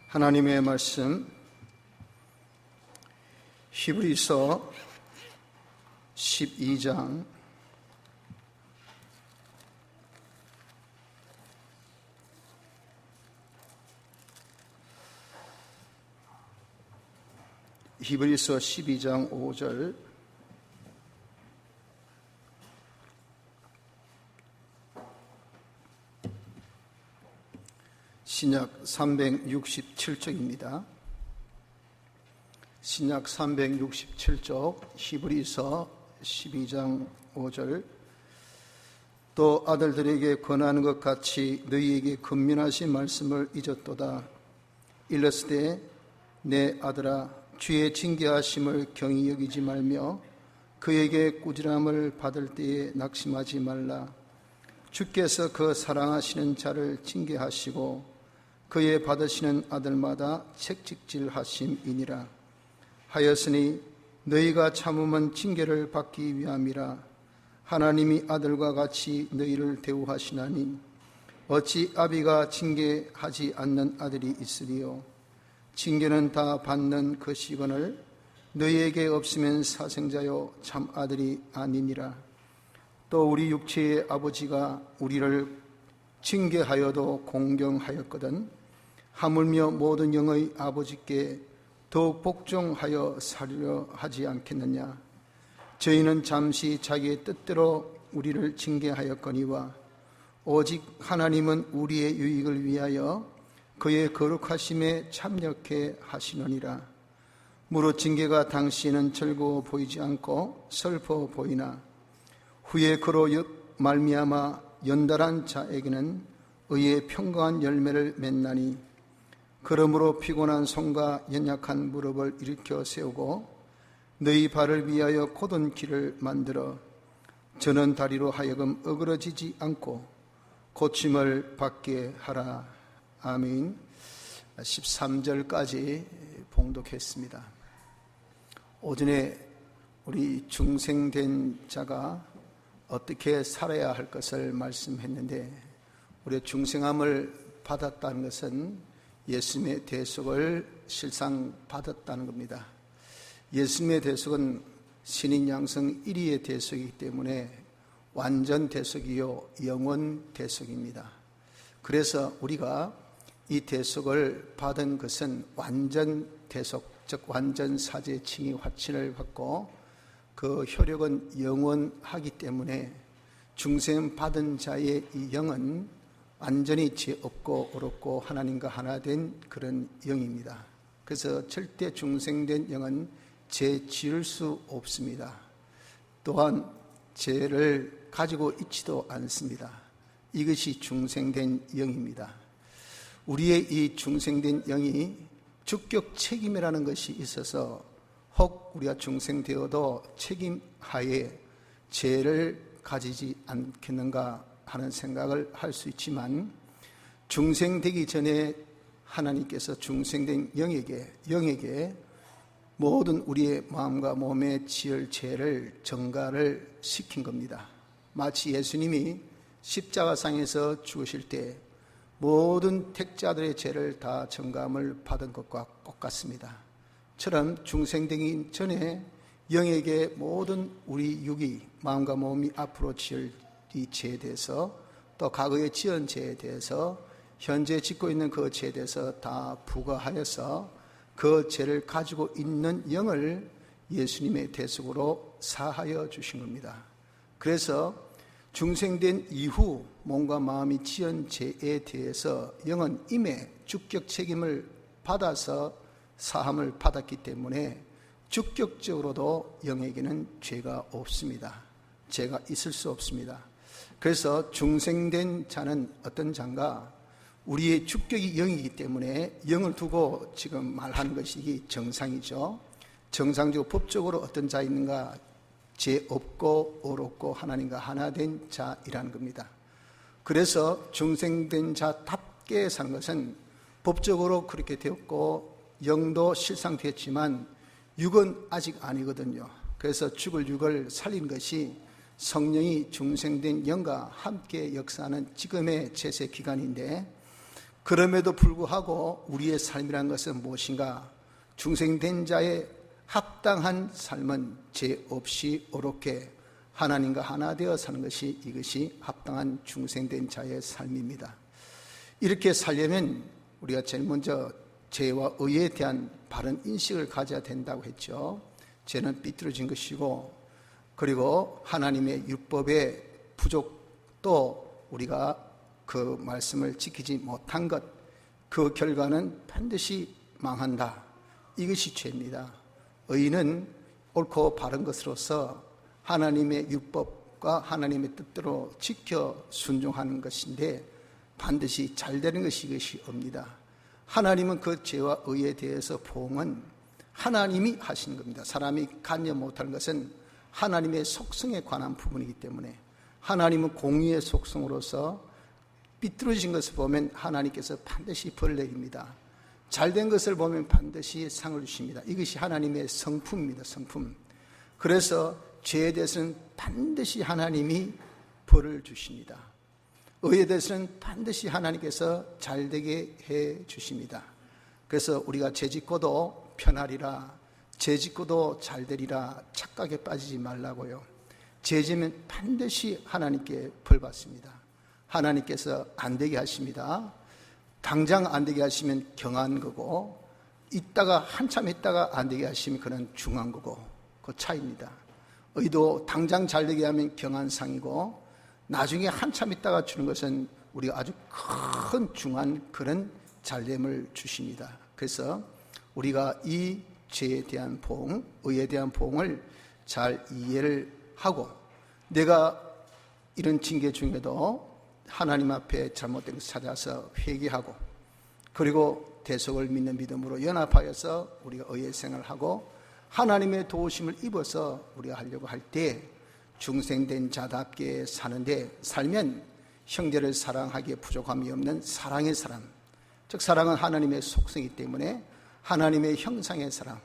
하나님의 말씀 히브리서 12장 5절 신약 367쪽입니다. 신약 367쪽 히브리서 12장 5절 또 아들들에게 권하는 것 같이 너희에게 권면하신 말씀을 잊었도다. 일렀으되 내 아들아 주의 징계하심을 경히 여기지 말며 그에게 꾸지람을 받을 때에 낙심하지 말라. 주께서 그 사랑하시는 자를 징계하시고 그의 받으시는 아들마다 책직질하심이니라. 하였으니 너희가 참으면 징계를 받기 위함이라. 하나님이 아들과 같이 너희를 대우하시나니 어찌 아비가 징계하지 않는 아들이 있으리요. 징계는 다 받는 것이거늘 너희에게 없으면 사생자요 참 아들이 아니니라. 또 우리 육체의 아버지가 우리를 징계하여도 공경하였거든 하물며 모든 영의 아버지께 더욱 복종하여 살려 하지 않겠느냐. 저희는 잠시 자기의 뜻대로 우리를 징계하였거니와 오직 하나님은 우리의 유익을 위하여 그의 거룩하심에 참여케 하시느니라. 무릇 징계가 당시에는 즐거워 보이지 않고 슬퍼 보이나 후에 그로 말미암아 연달한 자에게는 의의 평강한 열매를 맺나니 그러므로 피곤한 손과 연약한 무릎을 일으켜 세우고 너희 발을 위하여 곧은 길을 만들어 저는 다리로 하여금 어그러지지 않고 고침을 받게 하라. 아멘. 13절까지 봉독했습니다. 오전에 우리 중생된 자가 어떻게 살아야 할 것을 말씀했는데 우리의 중생함을 받았다는 것은 예수님의 대속을 실상 받았다는 겁니다. 예수님의 대속은 신인 양성 1위의 대속이기 때문에 완전 대속이요 영원 대속입니다. 그래서 우리가 이 대속을 받은 것은 완전 대속, 즉 완전 사죄 칭의 화친을 받고 그 효력은 영원하기 때문에 중생 받은 자의 이 영은 완전히 죄 없고 어렵고 하나님과 하나 된 그런 영입니다. 그래서 절대 중생된 영은 죄 지을 수 없습니다. 또한 죄를 가지고 있지도 않습니다. 이것이 중생된 영입니다. 우리의 이 중생된 영이 주격 책임이라는 것이 있어서 혹 우리가 중생되어도 책임하에 죄를 가지지 않겠는가 하는 생각을 할 수 있지만 중생되기 전에 하나님께서 중생된 영에게 모든 우리의 마음과 몸에 지을 죄를 전가를 시킨 겁니다. 마치 예수님이 십자가상에서 죽으실 때 모든 택자들의 죄를 다 전감을 받은 것과 똑같습니다. 처럼 중생되기 전에 영에게 모든 우리 육이 마음과 몸이 앞으로 지을 이 죄에 대해서 또 과거에 지은 죄에 대해서 현재 짓고 있는 그 죄에 대해서 다 부과하여서 그 죄를 가지고 있는 영을 예수님의 대속으로 사하여 주신 겁니다. 그래서 중생된 이후 몸과 마음이 지은 죄에 대해서 영은 이미 주격 책임을 받아서 사함을 받았기 때문에 주격적으로도 영에게는 죄가 없습니다. 죄가 있을 수 없습니다. 그래서 중생된 자는 어떤 자인가? 우리의 주격이 영이기 때문에 영을 두고 지금 말하는 것이 정상이죠. 정상적으로 법적으로 어떤 자 있는가? 죄 없고 어렵고 하나님과 하나 된 자이라는 겁니다. 그래서 중생된 자답게 사는 것은 법적으로 그렇게 되었고 영도 실상되었지만 육은 아직 아니거든요. 그래서 죽을 육을 살린 것이 성령이 중생된 영과 함께 역사하는 지금의 제세 기간인데 그럼에도 불구하고 우리의 삶이란 것은 무엇인가? 중생된 자의 합당한 삶은 죄 없이 옳게 하나님과 하나 되어 사는 것이, 이것이 합당한 중생된 자의 삶입니다. 이렇게 살려면 우리가 제일 먼저 죄와 의에 대한 바른 인식을 가져야 된다고 했죠. 죄는 삐뚤어진 것이고, 그리고 하나님의 율법의 부족도 우리가 그 말씀을 지키지 못한 것, 그 결과는 반드시 망한다. 이것이 죄입니다. 의는 옳고 바른 것으로서 하나님의 율법과 하나님의 뜻대로 지켜 순종하는 것인데 반드시 잘 되는 것이 이것이 없니다. 하나님은 그 죄와 의에 대해서 보응은 하나님이 하시는 겁니다. 사람이 관여 못할 것은 하나님의 속성에 관한 부분이기 때문에, 하나님은 공의의 속성으로서 삐뚤어진 것을 보면 하나님께서 반드시 벌을 내립니다. 잘된 것을 보면 반드시 상을 주십니다. 이것이 하나님의 성품입니다. 성품. 그래서 죄에 대해서는 반드시 하나님이 벌을 주십니다. 의에 대해서는 반드시 하나님께서 잘되게 해 주십니다. 그래서 우리가 죄짓고도 편하리라, 죄짓고도 잘되리라 착각에 빠지지 말라고요. 죄지면 반드시 하나님께 벌 받습니다. 하나님께서 안 되게 하십니다. 당장 안 되게 하시면 경한 거고, 있다가 한참 있다가 안 되게 하시면 그는 중한 거고, 그 차이입니다. 의도 당장 잘 되게 하면 경한 상이고, 나중에 한참 있다가 주는 것은 우리가 아주 큰 중한 그런 잘됨을 주십니다. 그래서 우리가 이 죄에 대한 보응, 의에 대한 보응을 잘 이해를 하고, 내가 이런 징계 중에도 하나님 앞에 잘못된 것을 찾아서 회개하고, 그리고 대속을 믿는 믿음으로 연합하여서 우리가 의의 생활을 하고 하나님의 도우심을 입어서 우리가 하려고 할 때 중생된 자답게 사는데, 살면 형제를 사랑하기에 부족함이 없는 사랑의 사람, 즉 사랑은 하나님의 속성이기 때문에 하나님의 형상의 사랑,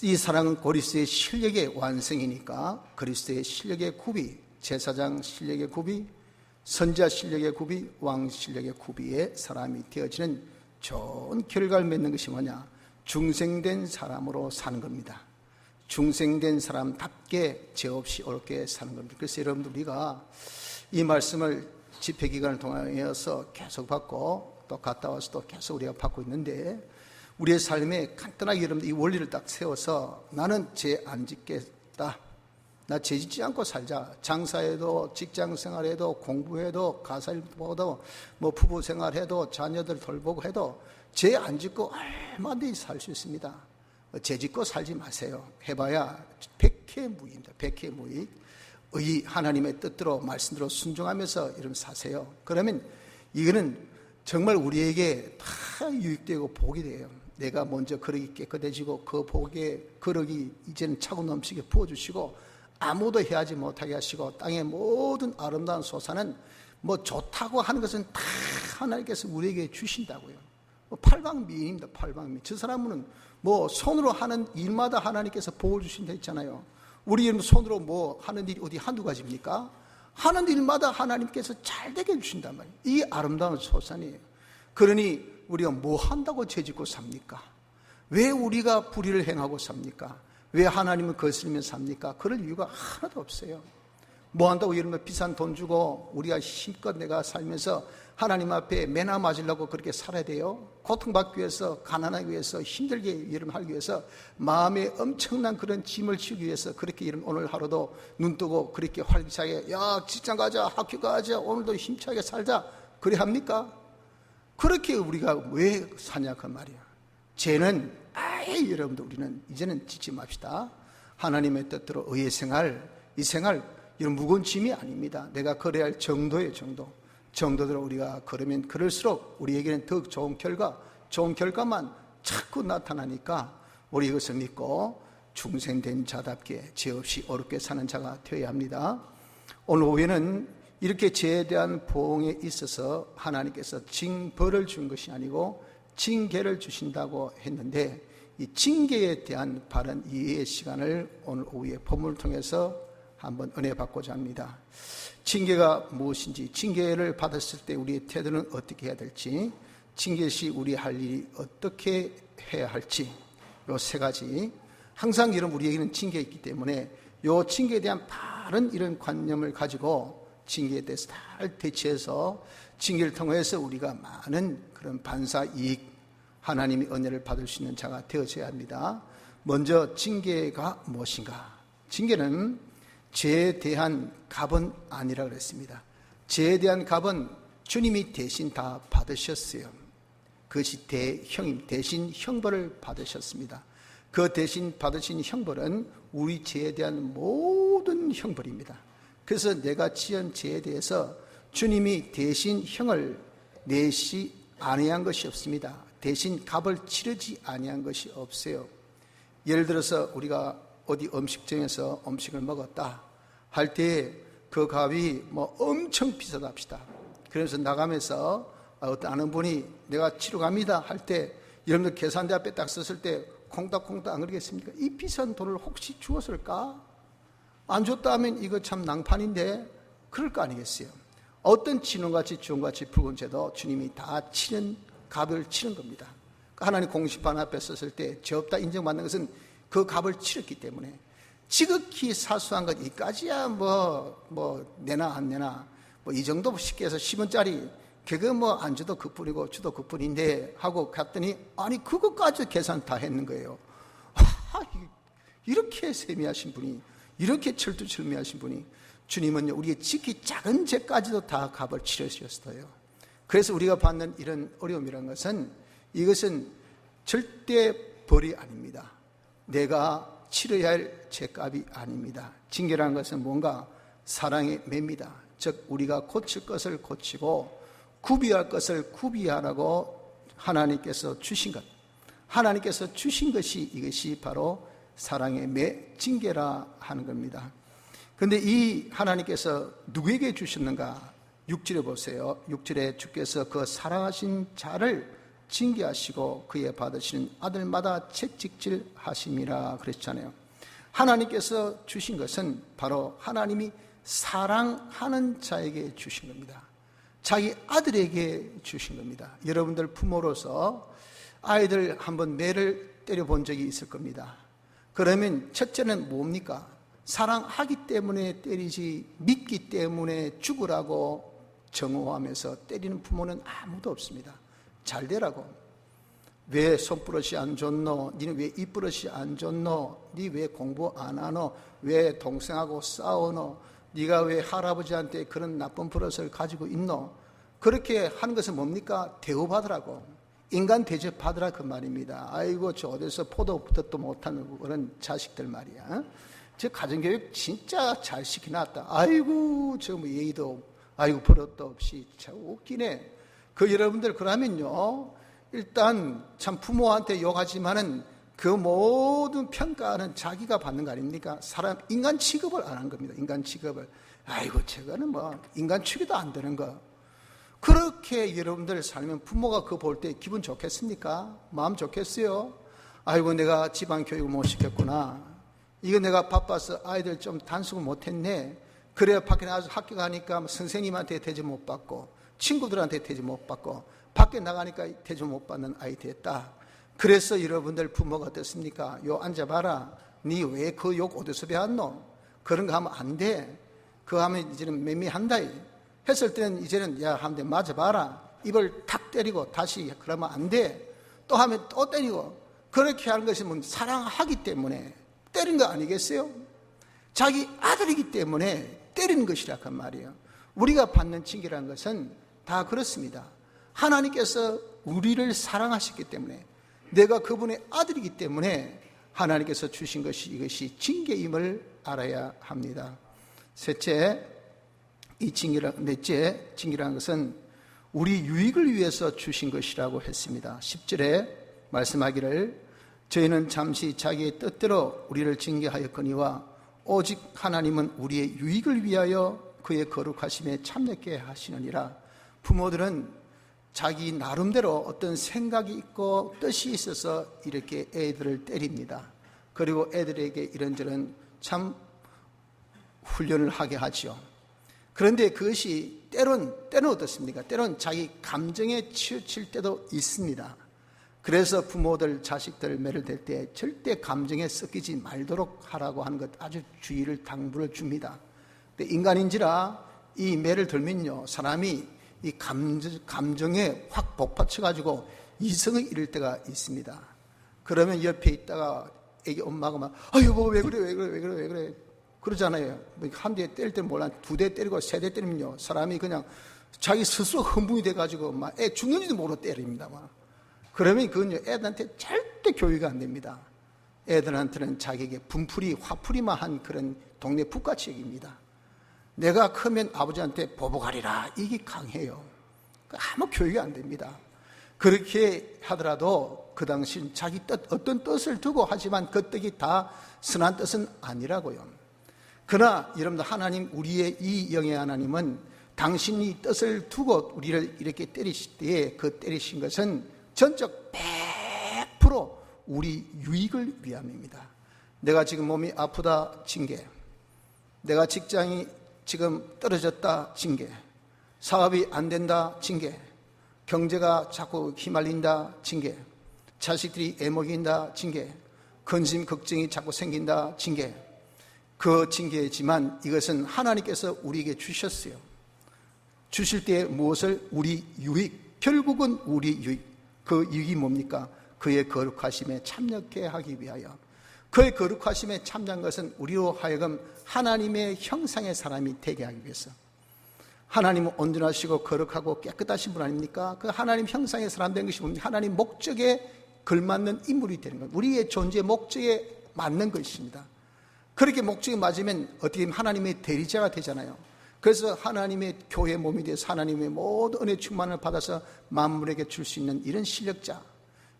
이 사랑은 그리스도의 실력의 완성이니까 그리스도의 실력의 구비, 제사장 실력의 구비, 선지자 실력의 구비, 왕 실력의 구비의 사람이 되어지는 좋은 결과를 맺는 것이 뭐냐? 중생된 사람으로 사는 겁니다. 중생된 사람답게 죄 없이 옳게 사는 겁니다. 그래서 여러분들, 우리가 이 말씀을 집회 기간을 통하여서 계속 받고 또 갔다 와서 또 계속 우리가 받고 있는데, 우리의 삶에 간단하게 여러분들 이 원리를 딱 세워서 나는 죄 안 짓겠다, 나 죄 짓지 않고 살자. 장사해도, 직장 생활해도, 공부해도, 가사일보도, 뭐 부부 생활해도, 자녀들 돌보고 해도 죄 안 짓고 얼마든지 살 수 있습니다. 죄 짓고 살지 마세요. 해봐야 백해무익입니다. 백해무익. 의, 하나님의 뜻대로 말씀대로 순종하면서 이러면 사세요. 그러면 이거는 정말 우리에게 다 유익되고 복이 돼요. 내가 먼저 그릇이 깨끗해지고 그 복의 그릇이 이제는 차고 넘치게 부어주시고, 아무도 해하지 못하게 하시고, 땅의 모든 아름다운 소산은 뭐 좋다고 하는 것은 다 하나님께서 우리에게 주신다고요. 팔방미인입니다. 팔방미인. 저 사람은 뭐 손으로 하는 일마다 하나님께서 복을 주신다 했잖아요. 우리 손으로 뭐 하는 일이 어디 한두 가지입니까? 하는 일마다 하나님께서 잘되게 해주신단 말이에요. 이게 아름다운 소산이에요. 그러니 우리가 뭐 한다고 죄짓고 삽니까? 왜 우리가 불의를 행하고 삽니까? 왜 하나님을 거스르며 삽니까? 그럴 이유가 하나도 없어요. 뭐 한다고 이런 거 비싼 돈 주고 우리가 힘껏 내가 살면서 하나님 앞에 매나 맞으려고 그렇게 살아야 돼요? 고통받기 위해서, 가난하기 위해서, 힘들게 일을 하기 위해서, 마음에 엄청난 그런 짐을 지우기 위해서 그렇게 이런 오늘 하루도 눈 뜨고 그렇게 활기차게, 야 직장 가자, 학교 가자, 오늘도 힘차게 살자, 그래 합니까? 그렇게 우리가 왜 사냐 그 말이야. 죄는 아예 여러분들 우리는 이제는 짓지 맙시다. 하나님의 뜻대로 의의 생활, 이 생활 이런 무거운 짐이 아닙니다. 내가 걸어야 할 정도의 정도대로 우리가 걸으면 그럴수록 우리에게는 더 좋은 결과만 자꾸 나타나니까 우리 이것을 믿고 중생된 자답게 죄 없이 어렵게 사는 자가 되어야 합니다. 오늘 오후에는 이렇게 죄에 대한 보응에 있어서 하나님께서 징벌을 준 것이 아니고 징계를 주신다고 했는데, 이 징계에 대한 바른 이해의 시간을 오늘 오후에 본문을 통해서 한번 은혜 받고자 합니다. 징계가 무엇인지, 징계를 받았을 때 우리의 태도는 어떻게 해야 될지, 징계 시 우리 할 일이 어떻게 해야 할지 요 세 가지, 항상 이런 우리에게는 징계가 있기 때문에 요 징계에 대한 바른 이런 관념을 가지고 징계에 대해서 잘 대처해서 징계를 통해서 우리가 많은 그런 반사 이익, 하나님의 은혜를 받을 수 있는 자가 되어져야 합니다. 먼저 징계가 무엇인가? 징계는 죄에 대한 값은 아니라 그랬습니다. 죄에 대한 값은 주님이 대신 다 받으셨어요. 그것이 대형임, 대신 형벌을 받으셨습니다. 그 대신 받으신 형벌은 우리 죄에 대한 모든 형벌입니다. 그래서 내가 지은 죄에 대해서 주님이 대신 형을 내시 아니한 것이 없습니다. 대신 값을 치르지 아니한 것이 없어요. 예를 들어서 우리가 어디 음식점에서 음식을 먹었다 할 때 그 값이 뭐 엄청 비싸다 합시다. 그래서 나가면서 어떤 아는 분이 내가 치러 갑니다 할 때 여러분들 계산대 앞에 딱 섰을 때 콩닥콩닥 안 그러겠습니까? 이 비싼 돈을 혹시 주었을까? 안 줬다 하면 이거 참 낭판인데 그럴 거 아니겠어요? 어떤 진홍같이 주홍같이 붉은 죄도 주님이 다 치는 값을 치는 겁니다. 하나님 공심판 앞에 섰을 때 죄 없다 인정받는 것은 그 값을 치렀기 때문에 지극히 사소한 것 이까지야 뭐 내나 안 내나 뭐 이 정도 쉽게 해서 10원짜리 그거 뭐 안 줘도 그뿐이고 주도 그뿐인데 하고 갔더니 아니 그것까지 계산 다 했는 거예요. 이렇게 세미하신 분이, 이렇게 철두철미하신 분이, 주님은 우리의 지극히 작은 죄까지도 다 값을 치르셨어요. 그래서 우리가 받는 이런 어려움이라는 것은 이것은 절대 벌이 아닙니다. 내가 치러야 할 죄값이 아닙니다. 징계라는 것은 뭔가 사랑의 매입니다. 즉 우리가 고칠 것을 고치고 구비할 것을 구비하라고 하나님께서 주신 것, 하나님께서 주신 것이 이것이 바로 사랑의 매, 징계라 하는 겁니다. 그런데 이 하나님께서 누구에게 주셨는가? 6절에 보세요. 6절에 주께서 그 사랑하신 자를 징계하시고 그에 받으시는 아들마다 채찍질 하심이라 그랬잖아요. 하나님께서 주신 것은 바로 하나님이 사랑하는 자에게 주신 겁니다. 자기 아들에게 주신 겁니다. 여러분들 부모로서 아이들 한번 매를 때려본 적이 있을 겁니다. 그러면 첫째는 뭡니까? 사랑하기 때문에 때리지 믿기 때문에 죽으라고 정오하면서 때리는 부모는 아무도 없습니다. 잘 되라고. 왜 손버릇이 안 좋노? 니는 왜 입버릇이 안 좋노? 니 왜 공부 안 하노? 왜 동생하고 싸우노? 니가 왜 할아버지한테 그런 나쁜 버릇을 가지고 있노? 그렇게 하는 것은 뭡니까? 대우받으라고. 인간 대접받으라 그 말입니다. 아이고 저 어디서 포도부터 못하는 그런 자식들 말이야. 저 가정교육 진짜 잘 시켜놨다. 아이고 저 뭐 예의도 아이고 버릇도 없이 참 웃기네. 그 여러분들 그러면요 일단 참 부모한테 욕하지만은 그 모든 평가는 자기가 받는 거 아닙니까? 사람 인간 취급을 안 한 겁니다. 인간 취급을. 아이고 저거는 뭐 인간 취급도 안 되는 거. 그렇게 여러분들 살면 부모가 그거 볼 때 기분 좋겠습니까? 마음 좋겠어요? 아이고 내가 집안 교육을 못 시켰구나. 이거 내가 바빠서 아이들 좀 단속을 못했네. 그래야 밖에 나가서 학교 가니까 선생님한테 대접 못 받고 친구들한테 대접 못 받고 밖에 나가니까 대접 못 받는 아이 됐다. 그래서 여러분들 부모가 어떻습니까? 요 앉아봐라. 니 왜 그 욕 어디서 배웠노? 그런 거 하면 안 돼. 그거 하면 이제는 매미한다. 했을 때는 이제는 야 한 대 맞아봐라. 입을 탁 때리고 다시 그러면 안 돼. 또 하면 또 때리고. 그렇게 하는 것이 뭐 사랑하기 때문에 때린 거 아니겠어요? 자기 아들이기 때문에 때리는 것이란 말이에요. 우리가 받는 징계라는 것은 다 그렇습니다. 하나님께서 우리를 사랑하셨기 때문에 내가 그분의 아들이기 때문에 하나님께서 주신 것이 이것이 징계임을 알아야 합니다. 넷째, 징계라는 것은 우리 유익을 위해서 주신 것이라고 했습니다. 10절에 말씀하기를 저희는 잠시 자기의 뜻대로 우리를 징계하였거니와 오직 하나님은 우리의 유익을 위하여 그의 거룩하심에 참여케 하시느니라. 부모들은 자기 나름대로 어떤 생각이 있고 뜻이 있어서 이렇게 애들을 때립니다. 그리고 애들에게 이런저런 참 훈련을 하게 하죠. 그런데 그것이 때는 어떻습니까? 때론 자기 감정에 치우칠 때도 있습니다. 그래서 부모들, 자식들 매를 댈 때 절대 감정에 섞이지 말도록 하라고 하는 것 아주 주의를 당부를 줍니다. 근데 인간인지라 이 매를 들면요, 사람이 이 감정에 확 복받쳐가지고 이성을 잃을 때가 있습니다. 그러면 옆에 있다가 애기 엄마가 막, 여보, 왜 그래. 그러잖아요. 한 대 때릴 때는 몰라. 2대 때리고 3대 때리면요, 사람이 그냥 자기 스스로 흥분이 돼가지고 막 애 죽는지도 모르고 때립니다. 막. 그러면 그건요, 애들한테 절대 교육이 안 됩니다. 애들한테는 자기에게 분풀이, 화풀이만 그런 동네 북같이 여깁니다. 내가 크면 아버지한테 보복하리라, 이게 강해요. 아무 교육이 안 됩니다. 그렇게 하더라도 그 당시 자기 뜻, 어떤 뜻을 두고 하지만 그 뜻이 다 선한 뜻은 아니라고요. 그러나 여러분들, 하나님, 우리의 이 영의 하나님은 당신이 뜻을 두고 우리를 이렇게 때리실 때에 그 때리신 것은 전적 100% 우리 유익을 위함입니다. 내가 지금 몸이 아프다, 징계. 내가 직장이 지금 떨어졌다, 징계. 사업이 안 된다, 징계. 경제가 자꾸 휘말린다, 징계. 자식들이 애먹인다, 징계. 근심, 걱정이 자꾸 생긴다, 징계. 그 징계지만 이것은 하나님께서 우리에게 주셨어요. 주실 때 무엇을? 우리 유익. 결국은 우리 유익. 그 유익이 뭡니까? 그의 거룩하심에 참여케 하기 위하여. 그의 거룩하심에 참여한 것은 우리로 하여금 하나님의 형상의 사람이 되게 하기 위해서. 하나님은 온전하시고 거룩하고 깨끗하신 분 아닙니까? 그 하나님 형상의 사람 된 것이 뭡니까? 하나님 목적에 걸맞는 인물이 되는 것. 우리의 존재 목적에 맞는 것입니다. 그렇게 목적이 맞으면 어떻게 보면 하나님의 대리자가 되잖아요. 그래서 하나님의 교회 몸이 돼서 하나님의 모든 은혜 충만을 받아서 만물에게 줄 수 있는 이런 실력자,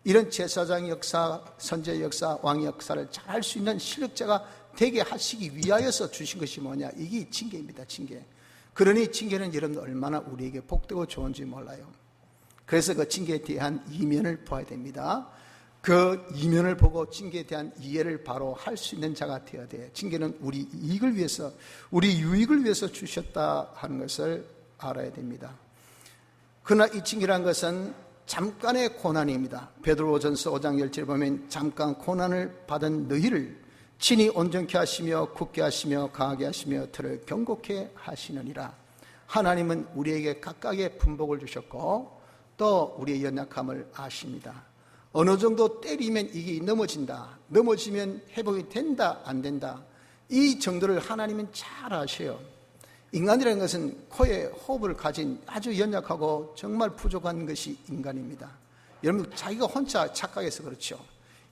이런 제사장 역사, 선제 역사, 왕 역사를 잘 할 수 있는 실력자가 되게 하시기 위하여서 주신 것이 뭐냐? 이게 징계입니다. 징계. 그러니 징계는 여러분 얼마나 우리에게 복되고 좋은지 몰라요. 그래서 그 징계에 대한 이면을 봐야 됩니다. 그 이면을 보고 징계에 대한 이해를 바로 할 수 있는 자가 되어야 돼요. 징계는 우리 이익을 위해서, 우리 유익을 위해서 주셨다 하는 것을 알아야 됩니다. 그러나 이 징계란 것은 잠깐의 고난입니다. 베드로전서 5장 10절에 보면 잠깐 고난을 받은 너희를 친히 온전케 하시며 굳게 하시며 강하게 하시며 들을 견고케 하시느니라. 하나님은 우리에게 각각의 분복을 주셨고 또 우리의 연약함을 아십니다. 어느 정도 때리면 이게 넘어진다, 넘어지면 회복이 된다, 안 된다, 이 정도를 하나님은 잘 아셔요. 인간이라는 것은 코에 호흡을 가진 아주 연약하고 정말 부족한 것이 인간입니다. 여러분, 자기가 혼자 착각해서 그렇죠.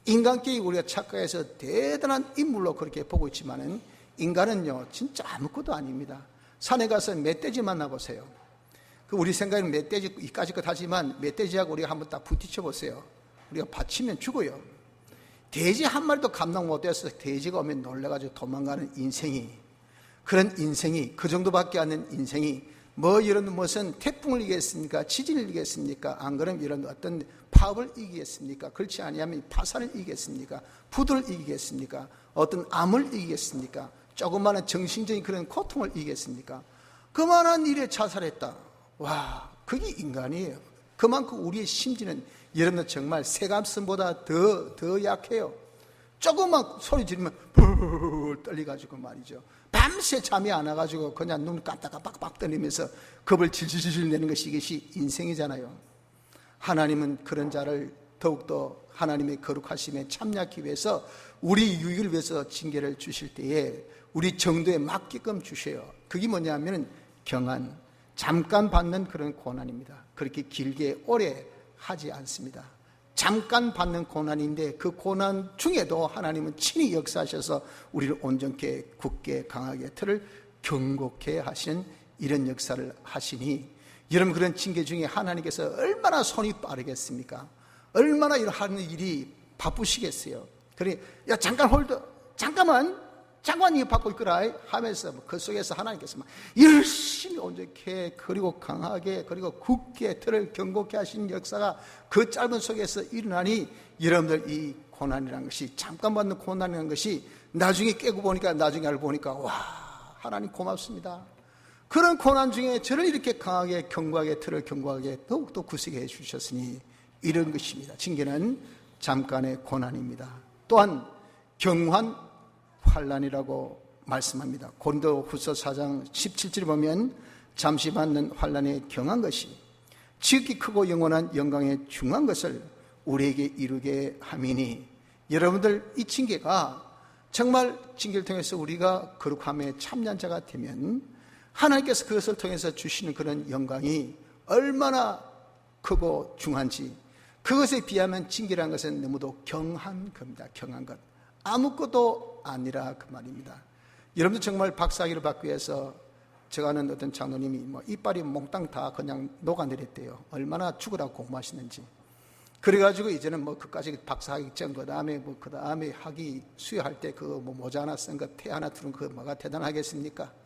인간끼리 우리가 착각해서 대단한 인물로 그렇게 보고 있지만은 인간은요 진짜 아무것도 아닙니다. 산에 가서 멧돼지 만나보세요. 우리 생각에는 멧돼지 이까지껏 하지만 멧돼지하고 우리가 한번 딱 부딪혀 보세요. 우리가 받치면 죽어요. 돼지 한 마리도 감당 못해서 돼지가 오면 놀래가지고 도망가는 인생이, 그런 인생이, 그 정도밖에 안 되는 인생이 뭐 이런 무슨 태풍을 이기겠습니까? 지진을 이기겠습니까? 안 그러면 이런 어떤 파업을 이기겠습니까? 그렇지 아니하면 파산을 이기겠습니까? 부도를 이기겠습니까? 어떤 암을 이기겠습니까? 조그마한 정신적인 그런 고통을 이기겠습니까? 그만한 일에 자살했다. 와, 그게 인간이에요. 그만큼 우리의 심지는 여러분들 정말 새감슴보다 더 약해요. 조금만 소리 지르면 불 떨려가지고 말이죠. 밤새 잠이 안 와가지고 그냥 눈 깜빡깜빡 떨리면서 겁을 질질질 내는 것이 이것이 인생이잖아요. 하나님은 그런 자를 더욱더 하나님의 거룩하심에 참여하기 위해서 우리 유익을 위해서 징계를 주실 때에 우리 정도에 맞게끔 주셔요. 그게 뭐냐면 경한, 잠깐 받는 그런 고난입니다. 그렇게 길게 오래 하지 않습니다. 잠깐 받는 고난인데 그 고난 중에도 하나님은 친히 역사하셔서 우리를 온전케, 굳게, 강하게, 틀을 견고케 하시는 이런 역사를 하시니, 여러분 그런 징계 중에 하나님께서 얼마나 손이 빠르겠습니까? 얼마나 하는 일이 바쁘시겠어요? 그래, 야 잠깐 홀드, 잠깐만 이거 받고 있거라 하면서 그 속에서 하나님께서 막 열심히 온전케, 그리고 강하게, 그리고 굳게, 틀을 견고케 하시는 역사가 그 짧은 속에서 일어나니, 여러분들 이 고난이라는 것이, 잠깐 받는 고난이라는 것이 나중에 깨고 보니까, 나중에 알고 보니까 와, 하나님 고맙습니다. 그런 고난 중에 저를 이렇게 강하게 견고하게 틀을 견고하게 더욱더 굳세게 해주셨으니 이런 것입니다. 징계는 잠깐의 고난입니다. 또한 경환 환난이라고 말씀합니다. 고린도후서 4장 17절에 보면 잠시 받는 환난에 경한 것이 지극히 크고 영원한 영광에 중한 것을 우리에게 이루게 함이니, 여러분들 이 징계가 정말 징계를 통해서 우리가 거룩함에 참여한 자가 되면 하나님께서 그것을 통해서 주시는 그런 영광이 얼마나 크고 중한지, 그것에 비하면 징계라는 것은 너무도 경한 겁니다. 경한 것, 아무것도 아니라 그 말입니다. 여러분들 정말 박사학위를 받기 위해서 제가 아는 어떤 장로님이 이빨이 몽땅 다 그냥 녹아내렸대요. 얼마나 죽으라고 공부하시는지. 그래가지고 이제는 그까지 박사학위 짠 그 다음에 그 다음에 학위 수여할 때 그 모자 하나 쓴 거 태 하나 두른 그 뭐가 대단하겠습니까?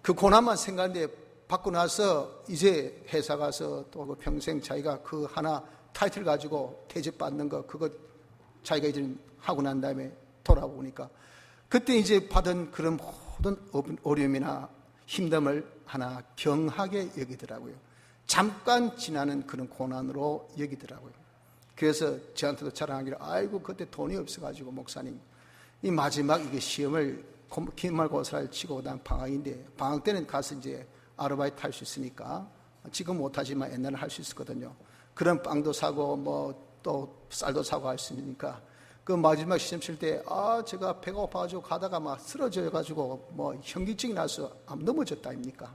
그 고난만 생각하는데 받고 나서 이제 회사 가서 또 평생 자기가 그 하나 타이틀 가지고 대접받는 거 그거 자기가 이제 하고 난 다음에 돌아오니까 그때 이제 받은 그런 모든 어려움이나 힘듦을 하나 경하게 여기더라고요. 잠깐 지나는 그런 고난으로 여기더라고요. 그래서 저한테도 자랑하기를, 아이고 그때 돈이 없어가지고 목사님 이 마지막 이게 시험을 기말고사를 치고 그다음 방학인데 방학 때는 가서 이제 아르바이트 할 수 있으니까 지금 못하지만 옛날에 할 수 있었거든요. 그런 빵도 사고 또 쌀도 사고 할 수 있으니까 그 마지막 시험 칠 때 제가 배가 고파가지고 가다가 막 쓰러져가지고 현기증이 나서 넘어졌다 아닙니까?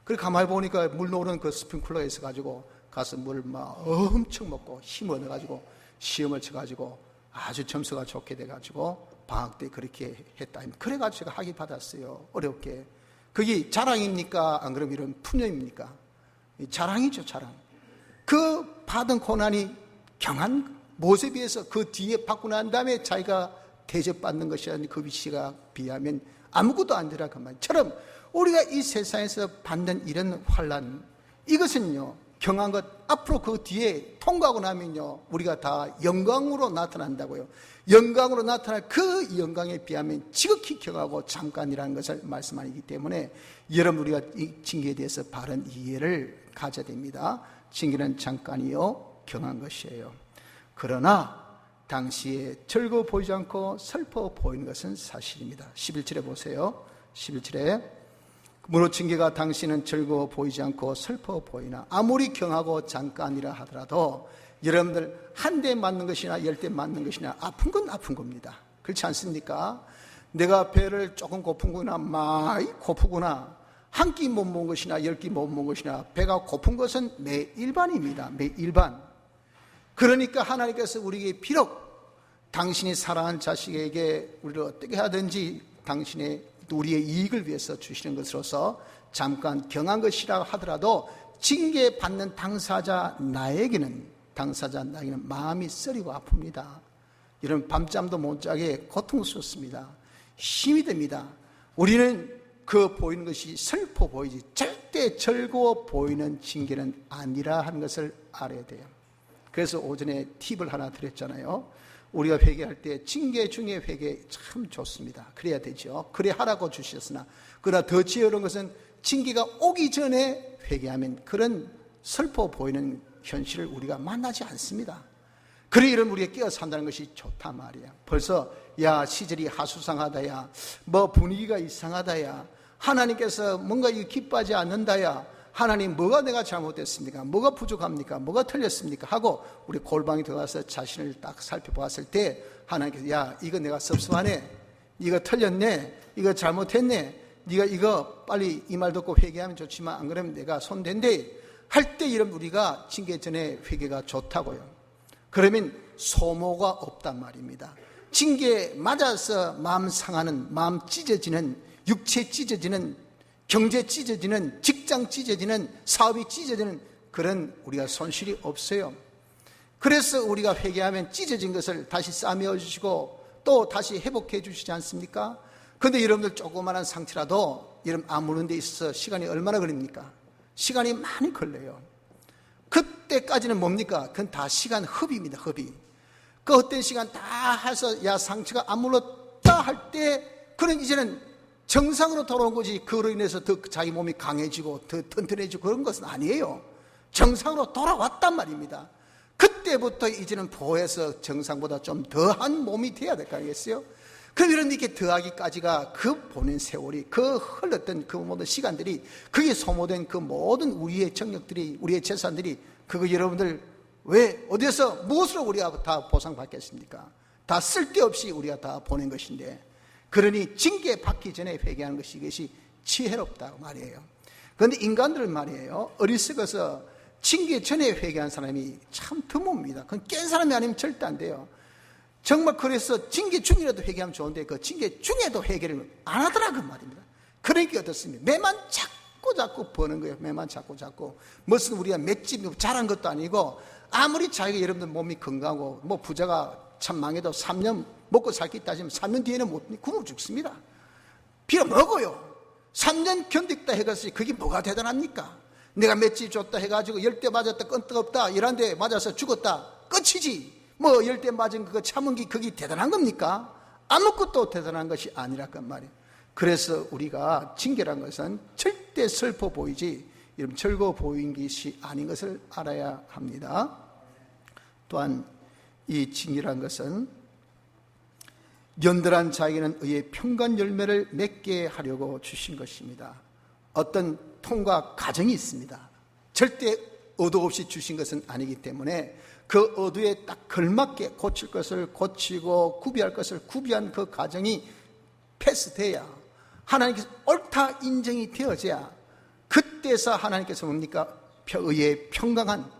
그래 가만히 보니까 물 노는 그 스프링클러에 있어가지고 가서 물을 막 엄청 먹고 힘 얻어가지고 시험을 쳐가지고 아주 점수가 좋게 돼가지고 방학 때 그렇게 했다. 그래가지고 제가 학위 받았어요. 어렵게. 그게 자랑입니까? 안 그러면 이런 푸념입니까? 자랑이죠, 자랑. 그 받은 고난이 경한 못에 비해서 그 뒤에 받고 난 다음에 자기가 대접받는 것이라는 그 위치가 비하면 아무것도 안 되라 그 말처럼 우리가 이 세상에서 받는 이런 환난, 이것은요 경한 것 앞으로 그 뒤에 통과하고 나면요 우리가 다 영광으로 나타난다고요. 영광으로 나타날 그 영광에 비하면 지극히 경하고 잠깐이라는 것을 말씀하기 때문에 여러분 우리가 이 징계에 대해서 바른 이해를 가져야 됩니다. 징계는 잠깐이요 경한 것이에요. 그러나 당시에 즐거워 보이지 않고 슬퍼 보이는 것은 사실입니다. 11절에 보세요. 11절에 무릇 징계가 당신은 즐거워 보이지 않고 슬퍼 보이나 아무리 경하고 잠깐이라 하더라도 여러분들 한 대 맞는 것이나 10대 맞는 것이나 아픈 건 아픈 겁니다. 그렇지 않습니까? 내가 배를 조금 고픈구나 많이 고프구나 한 끼 못 먹은 것이나 10끼 못 먹은 것이나 배가 고픈 것은 매일반입니다. 매일반. 그러니까 하나님께서 우리에게 비록 당신이 사랑하는 자식에게 우리를 어떻게 하든지 당신의 우리의 이익을 위해서 주시는 것으로서 잠깐 경한 것이라 하더라도 징계받는 당사자 나에게는 마음이 쓰리고 아픕니다. 이런 밤잠도 못 자게 고통스럽습니다. 힘이 듭니다. 우리는 그 보이는 것이 슬퍼 보이지 절대 즐거워 보이는 징계는 아니라 하는 것을 알아야 돼요. 그래서 오전에 팁을 하나 드렸잖아요. 우리가 회개할 때 징계 중에 회개 참 좋습니다. 그래야 되죠. 그래 하라고 주셨으나 그러나 더 지혜로운 것은 징계가 오기 전에 회개하면 그런 슬퍼 보이는 현실을 우리가 만나지 않습니다. 그래 이런 우리가 깨어 산다는 것이 좋다 말이야. 벌써 야 시절이 하수상하다 야 분위기가 이상하다 야 하나님께서 뭔가 기뻐하지 않는다 야 하나님 뭐가 내가 잘못됐습니까? 뭐가 부족합니까? 뭐가 틀렸습니까? 하고 우리 골방에 들어가서 자신을 딱 살펴보았을 때 하나님께서 야 이거 내가 섭섭하네, 이거 틀렸네, 이거 잘못했네, 네가 이거 빨리 이 말 듣고 회개하면 좋지만 안 그러면 내가 손댄대 할 때 이런 우리가 징계 전에 회개가 좋다고요. 그러면 소모가 없단 말입니다. 징계에 맞아서 마음 상하는, 마음 찢어지는, 육체 찢어지는, 경제 찢어지는, 직장 찢어지는, 사업이 찢어지는 그런 우리가 손실이 없어요. 그래서 우리가 회개하면 찢어진 것을 다시 싸매어 주시고 또 다시 회복해 주시지 않습니까? 그런데 여러분들 조그마한 상처라도 여러분 아무런 데 있어서 시간이 얼마나 걸립니까? 시간이 많이 걸려요. 그때까지는 뭡니까? 그건 다 시간 흡입니다. 흡입. 그 헛된 시간 다 해서 야 상처가 아물었다 할 때 그럼 이제는 정상으로 돌아온 거지 그로 인해서 더 자기 몸이 강해지고 더 튼튼해지고 그런 것은 아니에요. 정상으로 돌아왔단 말입니다. 그때부터 이제는 보호해서 정상보다 좀 더한 몸이 돼야 될 거 아니겠어요? 그럼 이렇게 더하기까지가 그 보낸 세월이, 그 흘렀던 그 모든 시간들이, 그게 소모된 그 모든 우리의 정력들이, 우리의 재산들이, 그거 여러분들 왜 어디에서 무엇으로 우리가 다 보상받겠습니까? 다 쓸데없이 우리가 다 보낸 것인데, 그러니 징계 받기 전에 회개하는 것이, 이것이 지혜롭다고 말이에요. 그런데 인간들은 말이에요, 어리석어서 징계 전에 회개한 사람이 참 드뭅니다. 그건 깬 사람이 아니면 절대 안 돼요. 정말 그래서 징계 중이라도 회개하면 좋은데 그 징계 중에도 회개를 안 하더라고 말입니다. 그러니까 어떻습니까? 매만 자꾸 버는 거예요. 매만 자꾸. 무슨 우리가 맷집 잘한 것도 아니고, 아무리 자기가 여러분들 몸이 건강하고 뭐 부자가 참 망해도 3년 먹고 살기 따지면 3년 뒤에는 못 굶어 죽습니다. 빌어 먹어요. 3년 견디다 해가지고 그게 뭐가 대단합니까? 내가 맷집 줬다 해가지고 10대 맞았다 끈떡없다 11대 맞아서 죽었다 끝이지. 뭐 10대 맞은 그거 참은 게 그게 대단한 겁니까? 아무것도 대단한 것이 아니라란 말이에요. 그래서 우리가 징계란 것은 절대 슬퍼 보이지 여러분 즐거워 보이는 것이 아닌 것을 알아야 합니다. 또한 이 징계란 것은 연달한 자에게는 의의 평간 열매를 맺게 하려고 주신 것입니다. 어떤 통과 과정이 있습니다. 절대 의도 없이 주신 것은 아니기 때문에 그 의도에 딱 걸맞게 고칠 것을 고치고 구비할 것을 구비한 그 과정이 패스돼야, 하나님께서 옳다 인정이 되어져야, 그때서 하나님께서 뭡니까? 의의 평강한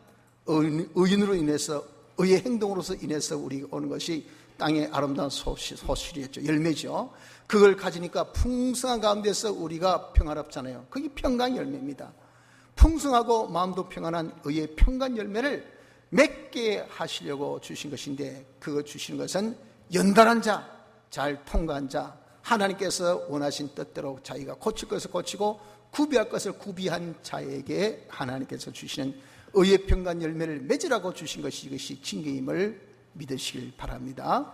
의인으로 인해서, 의의 행동으로서 인해서 우리가 오는 것이 땅의 아름다운 소실이었죠. 열매죠. 그걸 가지니까 풍성한 가운데서 우리가 평화롭잖아요. 그게 평강 열매입니다. 풍성하고 마음도 평안한 의의 평강 열매를 맺게 하시려고 주신 것인데, 그거 주시는 것은 연단한 자, 잘 통과한 자, 하나님께서 원하신 뜻대로 자기가 고칠 것을 고치고 구비할 것을 구비한 자에게 하나님께서 주시는 의의 평강 열매를 맺으라고 주신 것이, 이것이 징계임을 믿으시길 바랍니다.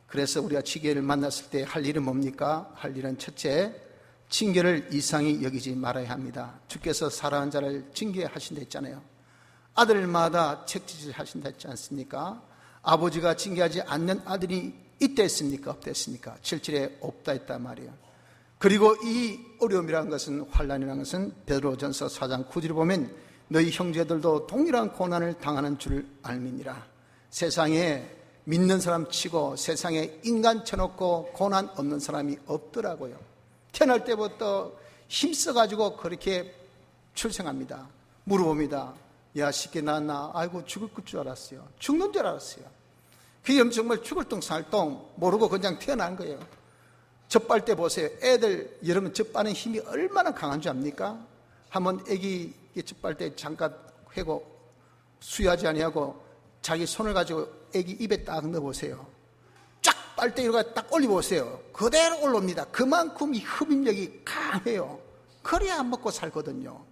그래서 우리가 징계를 만났을 때 할 일은 뭡니까? 할 일은 첫째, 징계를 이상히 여기지 말아야 합니다. 주께서 사랑하는 자를 징계하신다 했잖아요. 아들마다 책짓을 하신다 했지 않습니까? 아버지가 징계하지 않는 아들이 있댔습니까? 없댔습니까? 7절에 없다 했단 말이에요. 그리고 이 어려움이라는 것은, 환난이라는 것은 베드로전서 4장 9절에 보면 너희 형제들도 동일한 고난을 당하는 줄 알미니라. 세상에 믿는 사람 치고 세상에 인간 쳐놓고 고난 없는 사람이 없더라고요. 태어날 때부터 힘써가지고 그렇게 출생합니다. 물어봅니다. 야, 쉽게 낳았나? 아이고, 죽을 줄 알았어요. 죽는 줄 알았어요. 그게 정말 죽을 똥살똥 모르고 그냥 태어난 거예요. 젖발 때 보세요. 애들, 여러분 젖바는 힘이 얼마나 강한 줄 압니까? 한번 애기 젖발 때 잠깐 회고 수유하지 아니하고 자기 손을 가지고 애기 입에 딱 넣어보세요. 쫙 빨대로 딱 올려보세요. 그대로 올라옵니다. 그만큼 이 흡입력이 강해요. 그래야 안 먹고 살거든요.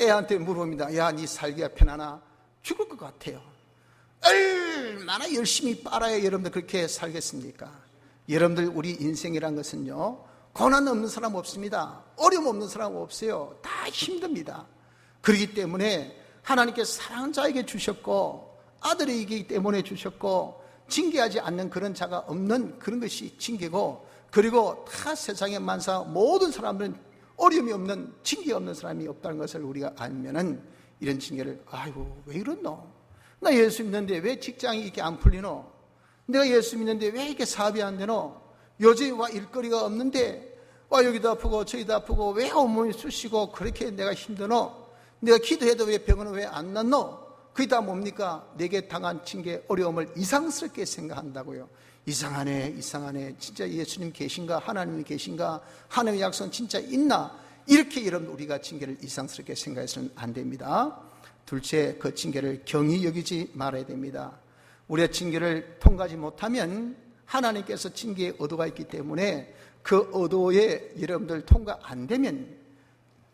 애한테 물어봅니다. 야, 네 살기가 편하나? 죽을 것 같아요. 얼마나 열심히 빨아야 여러분들 그렇게 살겠습니까? 여러분들 우리 인생이란 것은요, 고난 없는 사람 없습니다. 어려움 없는 사람 없어요. 다 힘듭니다. 그렇기 때문에 하나님께서 사랑하는 자에게 주셨고 아들이기 때문에 주셨고, 징계하지 않는 그런 자가 없는 그런 것이 징계고, 그리고 다 세상의 만사 모든 사람들은 어려움이 없는, 징계 없는 사람이 없다는 것을 우리가 알면은 이런 징계를, 아이고 왜 이러노? 나 예수 믿는데 왜 직장이 이렇게 안 풀리노? 내가 예수 믿는데 왜 이렇게 사업이 안 되노? 요즘 와 일거리가 없는데 와 여기도 아프고 저기도 아프고 왜 온몸이 쑤시고 그렇게 내가 힘드노? 내가 기도해도 왜 병은 왜 안 낫노? 그게 다 뭡니까? 내게 당한 징계, 어려움을 이상스럽게 생각한다고요. 이상하네. 진짜 예수님 계신가? 하나님이 계신가? 하나님의 약속은 진짜 있나? 이렇게 여러분 우리가 징계를 이상스럽게 생각해서는 안 됩니다. 둘째, 그 징계를 경히 여기지 말아야 됩니다. 우리가 징계를 통과하지 못하면 하나님께서 징계의 의도가 있기 때문에 그 의도에 여러분들 통과 안 되면,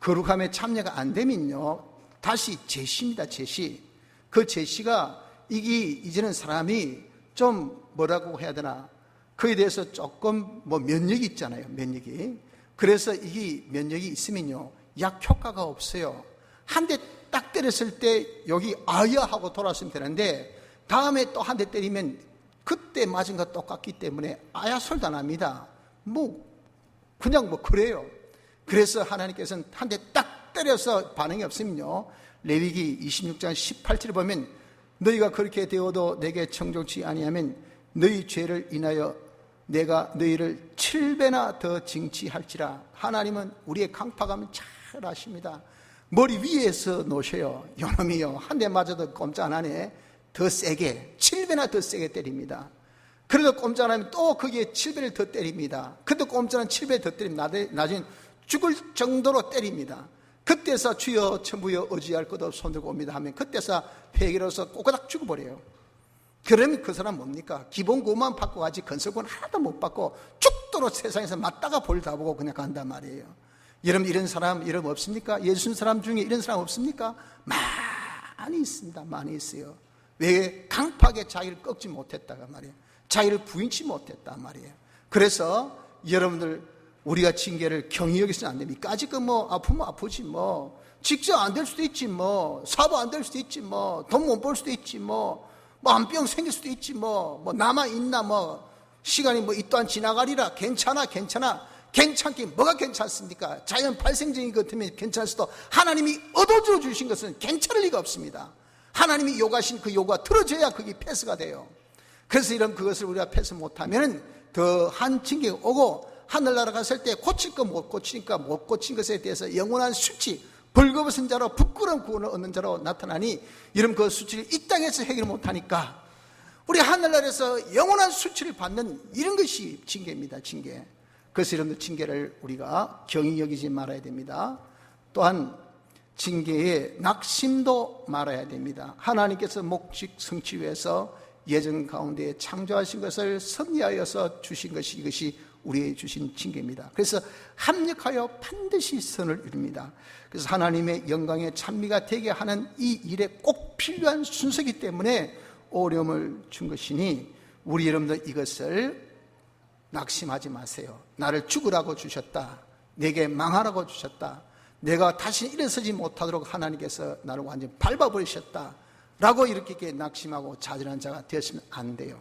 거룩함에 참여가 안 되면요, 다시 제시입니다. 제시. 그 제시가 이제는 사람이 좀 뭐라고 해야 되나, 그에 대해서 조금 면역이 있잖아요. 면역이 그래서 이 면역이 있으면요, 약 효과가 없어요. 한 대 딱 때렸을 때 여기 아야 하고 돌아왔으면 되는데 다음에 또 한 대 때리면 그때 맞은 거 똑같기 때문에 아야 소리도 안 합니다. 그냥 그래요. 그래서 하나님께서는 한 대 딱 때려서 반응이 없으면요, 레위기 26장 18절에 보면 너희가 그렇게 되어도 내게 청종치 아니하면 너희 죄를 인하여 내가 너희를 7배나 더 징치할지라. 하나님은 우리의 강팍함을 잘 아십니다. 머리 위에서 놓으셔요. 요놈이요, 한 대 맞아도 꼼짝 안 하네. 더 세게, 7배나 더 세게 때립니다. 그래도 꼼짝 안 하면 또 거기에 7배를 더 때립니다. 그래도 꼼짝 안 하면 7배 더 때립니다. 나중에 죽을 정도로 때립니다. 그때서 주여 천부여 의지할 것 없어 손 들고 옵니다 하면 그때서 회개로서 꼬꼬닥 죽어버려요. 그러면 그 사람 뭡니까? 기본 구만 받고 가지 건설권 하나도 못 받고 죽도록 세상에서 맞다가 볼 다 보고 그냥 간단 말이에요. 여러분, 이런 사람 여러분 없습니까? 예수 사람 중에 이런 사람 없습니까? 많이 있습니다. 많이 있어요. 왜? 강팍에 자기를 꺾지 못했다가 말이에요. 자기를 부인치 못했단 말이에요. 그래서 여러분들, 우리가 징계를 경히 여기서는 안 됩니다. 까짓 아프면 아프지 직장 안 될 수도 있지 사업 안 될 수도 있지 돈 못 벌 수도 있지 암병 생길 수도 있지 남아 있나 시간이 이 또한 지나가리라. 괜찮아. 괜찮긴 뭐가 괜찮습니까? 자연 발생적인 것 같으면 괜찮아도 하나님이 얻어줘 주신 것은 괜찮을 리가 없습니다. 하나님이 요구하신 그 요구가 틀어져야 그게 패스가 돼요. 그래서 이런 그것을 우리가 패스 못하면 더한 징계가 오고, 하늘나라 갔을 때 고칠 거 못 고치니까 못 고친 것에 대해서 영원한 수치, 벌거벗은 자로 부끄러운 구원을 얻는 자로 나타나니, 이런 그 수치를 이 땅에서 해결 못하니까 우리 하늘나라에서 영원한 수치를 받는 이런 것이 징계입니다. 징계. 그래서 여러분들, 징계를 우리가 경히 여기지 말아야 됩니다. 또한 징계에 낙심도 말아야 됩니다. 하나님께서 목적 성취 위해서 예정 가운데 창조하신 것을 섭리하여서 주신 것이, 이것이 우리에게 주신 징계입니다. 그래서 합력하여 반드시 선을 이룹니다. 그래서 하나님의 영광에 찬미가 되게 하는 이 일에 꼭 필요한 순서이기 때문에 어려움을 준 것이니, 우리 여러분들 이것을 낙심하지 마세요. 나를 죽으라고 주셨다, 내게 망하라고 주셨다, 내가 다시 일어서지 못하도록 하나님께서 나를 완전히 밟아버리셨다 라고 이렇게 낙심하고 좌절한 자가 되었으면 안 돼요.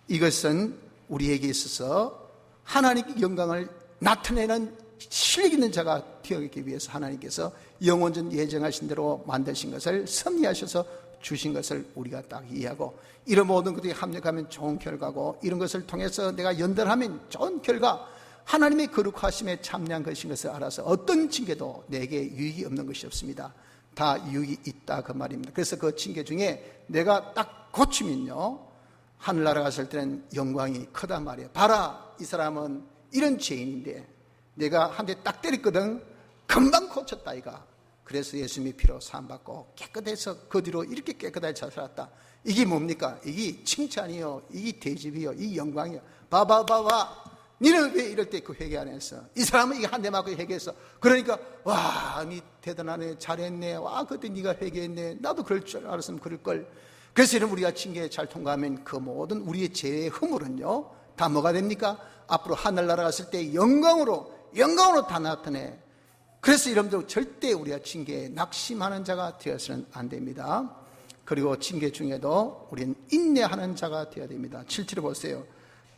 이것은 우리에게 있어서 하나님의 영광을 나타내는 실력 있는 자가 되어가기 위해서 하나님께서 영원전 예정하신 대로 만드신 것을 섭리하셔서 주신 것을 우리가 딱 이해하고, 이런 모든 것들이 합력하면 좋은 결과고, 이런 것을 통해서 내가 연달하면 좋은 결과, 하나님의 거룩하심에 참여한 것인 것을 알아서 어떤 징계도 내게 유익이 없는 것이 없습니다. 다 유익이 있다, 그 말입니다. 그래서 그 징계 중에 내가 딱 고치면요, 하늘나라 갔을 때는 영광이 크단 말이에요. 봐라, 이 사람은 이런 죄인인데 내가 한 대 딱 때렸거든, 금방 고쳤다 이가. 그래서 예수님의 피로 사함받고 깨끗해서 그 뒤로 이렇게 깨끗하게 잘 살았다. 이게 뭡니까? 이게 칭찬이요, 이게 대접이요, 이 영광이요. 봐봐, 니는 왜 이럴 때 그 회개 안 했어? 이 사람은 이거 한 대 맞고 회개했어. 그러니까 와, 니 대단하네, 잘했네, 와, 그때 니가 회개했네, 나도 그럴 줄 알았으면 그럴걸. 그래서 이런 우리가 징계 잘 통과하면 그 모든 우리의 죄의 허물은요 다 뭐가 됩니까? 앞으로 하늘나라 갔을 때 영광으로 다 나타내. 그래서 여러분들, 절대 우리가 징계에 낙심하는 자가 되어서는 안 됩니다. 그리고 징계 중에도 우리는 인내하는 자가 되어야 됩니다. 7절에 보세요.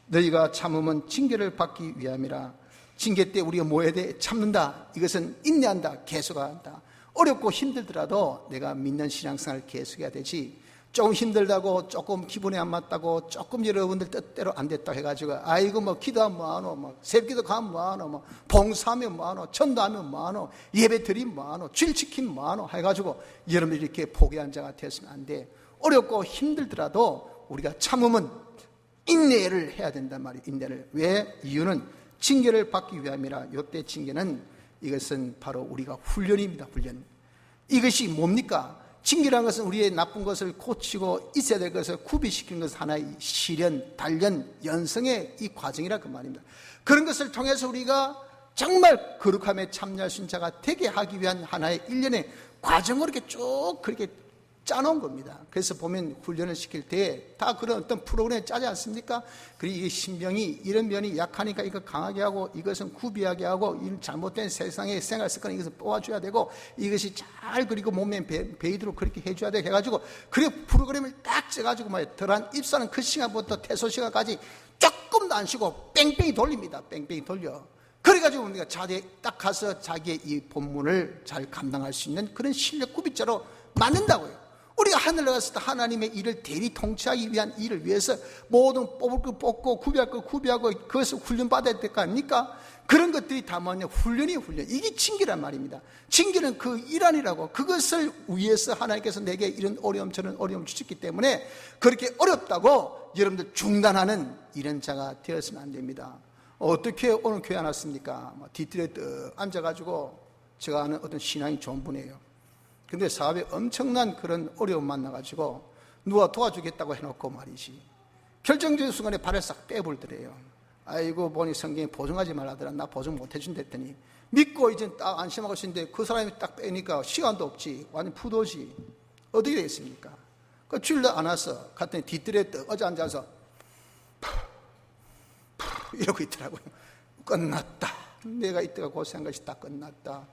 너희가 참으면 징계를 받기 위함이라. 징계 때 우리가 뭐 해야 돼? 참는다. 이것은 인내한다, 계속한다. 어렵고 힘들더라도 내가 믿는 신앙생활을 계속해야 되지, 조금 힘들다고, 조금 기분이 안 맞다고, 조금 여러분들 뜻대로 안 됐다고 해가지고 아이고 기도하면 뭐하노, 새벽기도 가면 뭐하노, 봉사하면 뭐하노, 전도하면 뭐하노, 예배 드리면 뭐하노, 주일 지키면 뭐하노 해가지고 여러분들이 이렇게 포기한 자가 되었으면 안 돼. 어렵고 힘들더라도 우리가 참으면 인내를 해야 된단 말이에요. 인내를. 왜? 이유는 징계를 받기 위함이라. 이때 징계는, 이것은 바로 우리가 훈련입니다. 훈련. 이것이 뭡니까? 징계라는 것은 우리의 나쁜 것을 고치고 있어야 될 것을 구비시키는 것은 하나의 시련, 단련, 연성의 이 과정이라 그 말입니다. 그런 것을 통해서 우리가 정말 거룩함에 참여할 수 있는 자가 되게 하기 위한 하나의 일련의 과정으로 이렇게 쭉 그렇게 짜놓은 겁니다. 그래서 보면 훈련을 시킬 때 다 그런 어떤 프로그램을 짜지 않습니까? 그리고 이 신병이 이런 면이 약하니까 이거 강하게 하고, 이것은 구비하게 하고, 이 잘못된 세상의 생활 습관을 이것을 뽑아줘야 되고, 이것이 잘 그리고 몸에 배이도록 그렇게 해줘야 돼 해가지고, 그리고 프로그램을 딱 짜가지고 말이에요. 덜한 입사는 그 시간부터 퇴소 시간까지 조금도 안 쉬고 뺑뺑이 돌립니다. 뺑뺑이 돌려. 그래가지고 우리가 자리에 딱 가서 자기의 이 본문을 잘 감당할 수 있는 그런 실력 구비자로 만든다고요. 우리가 하늘에 갔을 때 하나님의 일을 대리 통치하기 위한 일을 위해서 모든 뽑을 거 뽑고 구비할 거 구비하고 그것을 훈련받아야 될 거 아닙니까? 그런 것들이 다 뭐냐? 훈련이 훈련. 이게 징계란 말입니다. 징계는 그 일환이라고. 그것을 위해서 하나님께서 내게 이런 어려움 저런 어려움 주셨기 때문에 그렇게 어렵다고 여러분들 중단하는 이런 자가 되었으면 안 됩니다. 어떻게 오늘 교회 안 왔습니까? 뒤뜰에 떡 앉아가지고 제가 아는 어떤 신앙이 좋은 분이에요. 근데 사업에 엄청난 그런 어려움 만나가지고 누가 도와주겠다고 해놓고 말이지 결정적인 순간에 발을 싹 떼버리더래요. 아이고 보니 성경에 보증하지 말라더라. 나 보증 못 해준다 했더니 믿고 이제 딱 안심하고 있었는데 그 사람이 딱 빼니까 시간도 없지. 완전 푸도지. 어떻게 되겠습니까? 그 주일날 안 왔어. 갔더니 뒤뜰에 떡 어제 앉아서 이러고 있더라고요. 끝났다. 내가 이때가 고생한 것이 다 끝났다.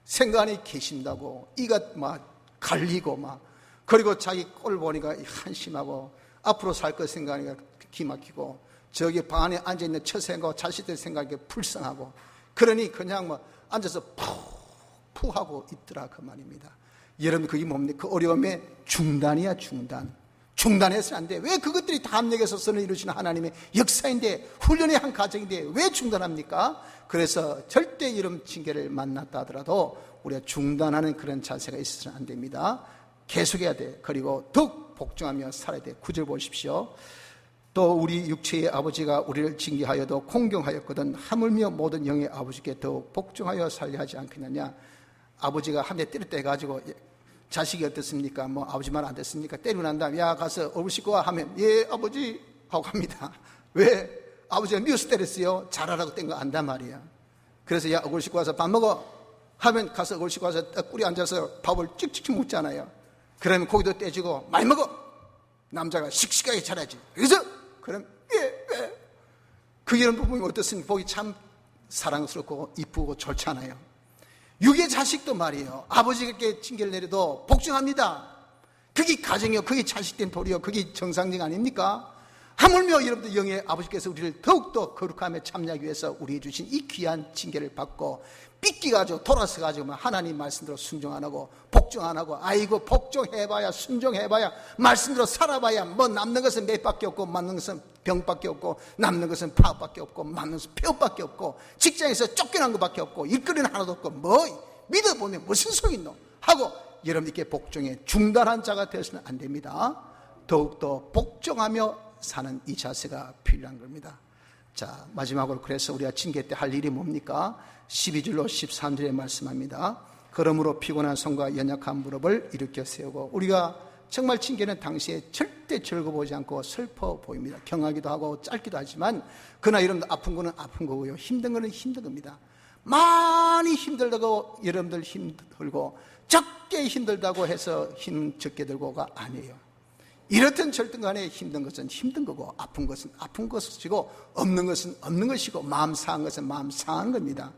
생각이 계신다고 이가 막 갈리고 막 그리고 자기 꼴 보니까 한심하고 앞으로 살 것 생각하니까 기막히고 저기 방 안에 앉아있는 처생각하고 자식들 생각이 불쌍하고 그러니 그냥 뭐 앉아서 푹 하고 있더라 그 말입니다. 여러분 그게 뭡니까? 그 어려움의 중단이야 중단. 중단해서는 안 돼. 왜 그것들이 다 합력해서 선을 이루시는 하나님의 역사인데 훈련의 한 과정인데 왜 중단합니까? 그래서 절대 이런 징계를 만났다 하더라도 우리가 중단하는 그런 자세가 있어서는 안 됩니다. 계속해야 돼. 그리고 더욱 복종하며 살아야 돼. 9절 보십시오. 또 우리 육체의 아버지가 우리를 징계하여도 공경하였거든 하물며 모든 영의 아버지께 더욱 복종하여 살려 하지 않겠느냐. 아버지가 한 대 때렸다 해가지고 자식이 어떻습니까? 뭐 아버지 말 안 됐습니까? 때리고 난 다음에 야 가서 얼굴 씻고 와 하면 예 아버지 하고 갑니다. 왜? 아버지가 미워서 때렸어요. 잘하라고 뗀 거 안단 말이야. 그래서 야 얼굴 씻고 와서 밥 먹어 하면 가서 얼굴 씻고 와서 딱 꿀이 앉아서 밥을 찍찍 먹잖아요. 그러면 고기도 떼주고 많이 먹어. 남자가 씩씩하게 잘하지. 그래서 그럼 예. 그 이런 부분이 어떻습니까? 보기 참 사랑스럽고 이쁘고 좋잖아요. 육의 자식도 말이에요. 아버지께 징계를 내려도 복종합니다. 그게 가정이요, 그게 자식된 도리요, 그게 정상적 아닙니까? 하물며 여러분들 영의 아버지께서 우리를 더욱더 거룩함에 참여하기 위해서 우리에게 주신 이 귀한 징계를 받고 삐끼가지고 돌아서가지고 하나님 말씀대로 순종 안 하고 복종 안 하고 아이고 복종해봐야 순종해봐야 말씀대로 살아봐야 뭐 남는 것은 맷밖에 없고 맞는 것은 병밖에 없고 남는 것은 파업밖에 없고 맞는 것은 폐업밖에 없고 직장에서 쫓겨난 것밖에 없고 일거리는 하나도 없고 뭐 믿어보면 무슨 소리 있노 하고 여러분들께 복종에 중단한 자가 되어서는 안 됩니다. 더욱더 복종하며 사는 이 자세가 필요한 겁니다. 자, 마지막으로 그래서 우리가 징계 때 할 일이 뭡니까? 12절로 13절에 말씀합니다. 그러므로 피곤한 손과 연약한 무릎을 일으켜 세우고 우리가 정말 징계는 당시에 절대 즐거워하지 않고 슬퍼 보입니다. 경하기도 하고 짧기도 하지만 그러나 여러분들 아픈 거는 아픈 거고요. 힘든 거는 힘든 겁니다. 많이 힘들다고 여러분들 힘들고 적게 힘들다고 해서 힘 적게 들고가 아니에요. 이렇든 절든 간에 힘든 것은 힘든 거고 아픈 것은 아픈 것이고 없는 것은 없는 것이고 마음 상한 것은 마음 상한 겁니다.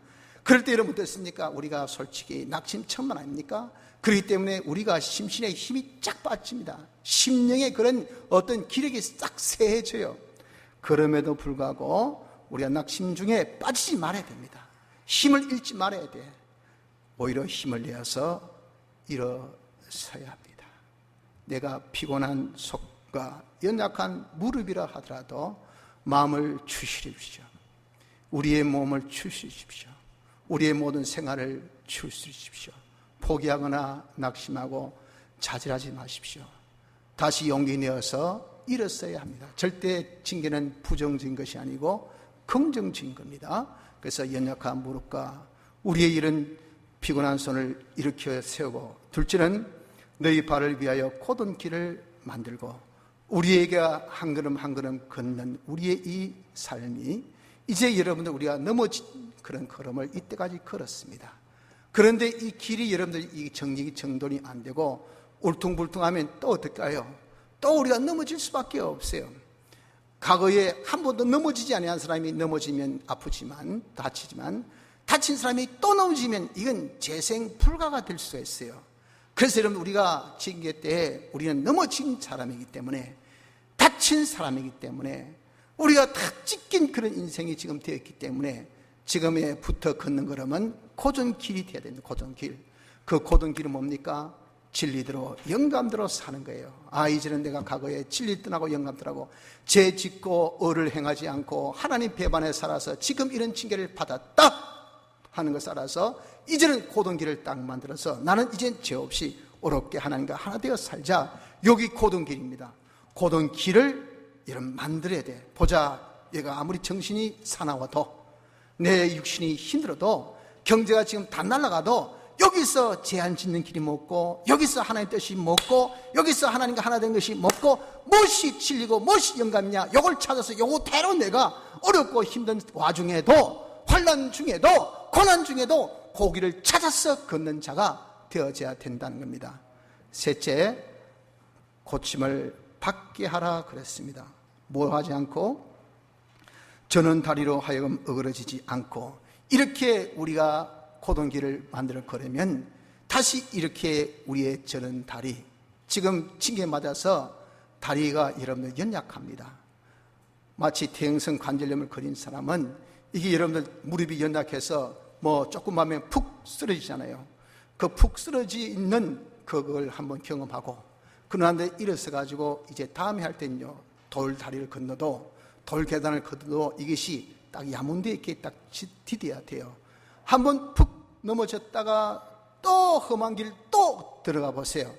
그럴 때 여러분 어떻습니까? 우리가 솔직히 낙심천만 아닙니까? 그렇기 때문에 우리가 심신의 힘이 쫙 빠집니다. 심령의 그런 어떤 기력이 싹 쇠해져요. 그럼에도 불구하고 우리가 낙심 중에 빠지지 말아야 됩니다. 힘을 잃지 말아야 돼. 오히려 힘을 내어서 일어서야 합니다. 내가 피곤한 속과 연약한 무릎이라 하더라도 마음을 추스리십시오. 우리의 몸을 추스리십시오. 우리의 모든 생활을 추스리십시오. 포기하거나 낙심하고 좌절하지 마십시오. 다시 용기 내어서 일어서야 합니다. 절대 징계는 부정적인 것이 아니고 긍정적인 겁니다. 그래서 연약한 무릎과 우리의 이런 피곤한 손을 일으켜 세우고 둘째는 너희 발을 위하여 곧은 길을 만들고 우리에게 한 걸음 한 걸음 걷는 우리의 이 삶이 이제 여러분들 우리가 넘어진 그런 걸음을 이때까지 걸었습니다. 그런데 이 길이 여러분들 이 정리기 정돈이 안 되고 울퉁불퉁하면 또 어떨까요? 또 우리가 넘어질 수밖에 없어요. 과거에 한 번도 넘어지지 않은 사람이 넘어지면 아프지만 다치지만, 다친 사람이 또 넘어지면 이건 재생 불가가 될 수가 있어요. 그래서 여러분, 우리가 징계 때 우리는 넘어진 사람이기 때문에, 다친 사람이기 때문에, 우리가 다 찢긴 그런 인생이 지금 되었기 때문에 지금에부터 걷는 걸음은 고전길이 되어야 됩니다. 고전길. 그 고전길은 뭡니까? 진리대로 영감대로 사는 거예요. 이제는 내가 과거에 진리 떠나고 영감대로하고 죄 짓고 의를 행하지 않고 하나님 배반에 살아서 지금 이런 징계를 받았다 하는 것을 알아서 이제는 고전길을 딱 만들어서 나는 이젠 죄 없이 어렵게 하나님과 하나 되어 살자. 여기 고전길입니다. 고전길을 여러분 만들어야 돼. 보자, 얘가 아무리 정신이 사나워도, 내 육신이 힘들어도, 경제가 지금 다 날아가도 여기서 제한 짓는 길이 먹고, 여기서 하나님 뜻이 먹고, 여기서 하나님과 하나 된 것이 먹고, 무엇이 진리고 무엇이 영감이냐, 요걸 찾아서 요거대로 내가 어렵고 힘든 와중에도, 환난 중에도, 고난 중에도 고기를 찾아서 걷는 자가 되어져야 된다는 겁니다. 셋째, 고침을 받게 하라 그랬습니다. 뭐 하지 않고? 저는 다리로 하여금 어그러지지 않고. 이렇게 우리가 고동길을 만들어 걸으면 다시 이렇게 우리의 저는 다리, 지금 징계 맞아서 다리가 여러분들 연약합니다. 마치 태행성 관절염을 걸린 사람은 이게 여러분들 무릎이 연약해서 뭐 조금 하면 푹 쓰러지잖아요. 그 푹 쓰러지는 그걸 한번 경험하고, 그런데 일어서 가지고 이제 다음에 할 때는요, 돌 다리를 건너도, 돌 계단을 건너도 이것이 딱 야문돼 있게 딱 디뎌야 돼요. 한번 푹 넘어졌다가 또 험한 길 또 들어가 보세요.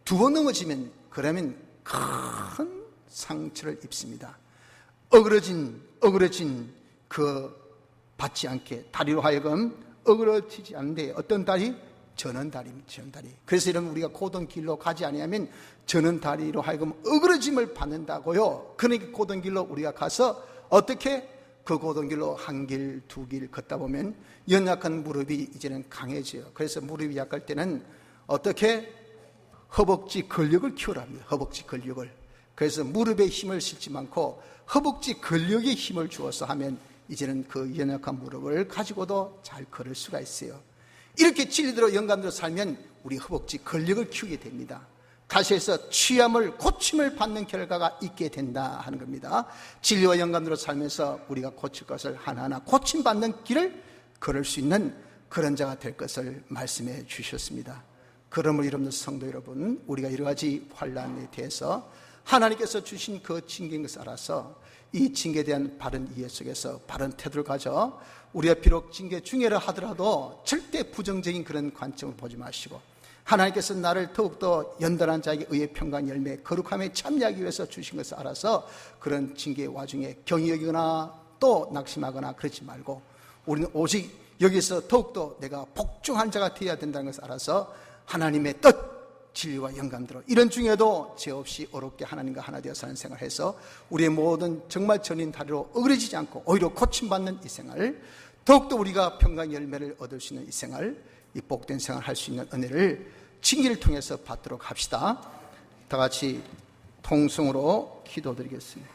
두 번 넘어지면 그러면 큰 상처를 입습니다. 어그러진 그 받지 않게 다리로 하여금 어그러지지 않는데, 어떤 다리? 저는 다리입니다. 저는 다리. 그래서 여러분, 우리가 고던 길로 가지 아니하면 저는 다리로 하여금 어그러짐을 받는다고요. 그러니까 고던 길로 우리가 가서 어떻게? 그 고던 길로 한 길, 두 길 걷다 보면 연약한 무릎이 이제는 강해져요. 그래서 무릎이 약할 때는 어떻게? 허벅지 근력을 키우랍니다. 허벅지 근력을. 그래서 무릎에 힘을 실지 않고 허벅지 근력에 힘을 주어서 하면 이제는 그 연약한 무릎을 가지고도 잘 걸을 수가 있어요. 이렇게 진리대로 영감대로 살면 우리 허벅지 근력을 키우게 됩니다. 다시 해서 취함을, 고침을 받는 결과가 있게 된다 하는 겁니다. 진리와 영감대로 살면서 우리가 고칠 것을 하나하나 고침받는 길을 걸을 수 있는 그런 자가 될 것을 말씀해 주셨습니다. 그러므로 여러분들, 성도 여러분, 우리가 여러 가지 환난에 대해서 하나님께서 주신 그 징계인 것을 알아서 이 징계에 대한 바른 이해 속에서 바른 태도를 가져 우리가 비록 징계 중해를 하더라도 절대 부정적인 그런 관점을 보지 마시고, 하나님께서 나를 더욱더 연단한 자에게 의의 평강 열매 거룩함에 참여하기 위해서 주신 것을 알아서 그런 징계의 와중에 경히 여기거나 또 낙심하거나 그러지 말고, 우리는 오직 여기서 더욱더 내가 복종한 자가 되어야 된다는 것을 알아서 하나님의 뜻, 진리와 영감대로 이런 중에도 죄 없이 어렵게 하나님과 하나 되어 사는 생활을 해서 우리의 모든 정말 전인 다리로 어그러지지 않고 오히려 고침받는 이 생활, 더욱더 우리가 평강 열매를 얻을 수 있는 이 생활, 이 복된 생활을 할 수 있는 은혜를 징계를 통해서 받도록 합시다. 다 같이 통성으로 기도드리겠습니다.